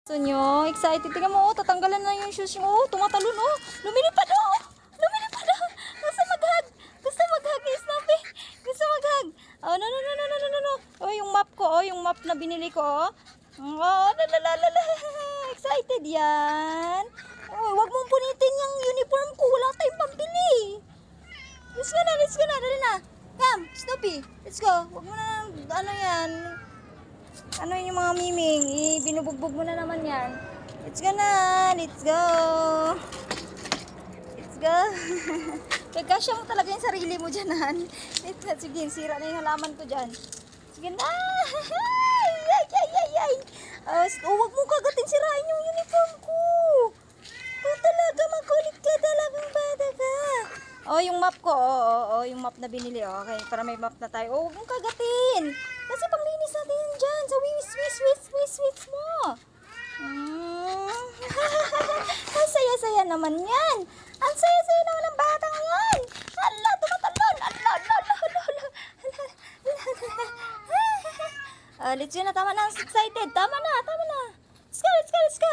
So nyo, excited. Tingnan mo, oh, tatanggalan na yung shoes nyo. Oh, tumatalon, oh. Lumilipad, oh. Lumilipad, oh. Gusto mag-hug. Gusto mag-hug, Snoopy. Gusto mag-hug. Oh, no, no, no, no, no, no, no, no. Oh, yung map ko, oh, yung map na binili ko, oh. Oh, lalalala. Excited yan. Oh, wag mong punitin yung uniform ko. Wala tayong pambili. Let's go na, let's go na. Dali na. Come, Snoopy. Let's go. Wag mo na, ano yan. Ano yung mga miming? Binubugbog mo na naman yan. Let's go na. Let's go. Let's go. Kagkasya mo talaga yung sarili mo dyan, Han. Sige, sira na yung halaman ko dyan. Sige na. Ay, ay, ay, ay. Huwag mo kagatin, sirain yung uniform ko. Ikaw talaga, makulit ka talagang bata ka. Oh, yung map ko. Oh, yung map na binili. Oh. Okay, para may map na tayo. Oh, huwag mong kagatin. Kasi panglinis natin yun dyan. Sa wis mo. Ang saya-saya naman yan. Ang saya-saya naman ng batang yan. Hala, tumatalon. Hala. Let's go na. Tama na. Excited. Tama na. Let's go.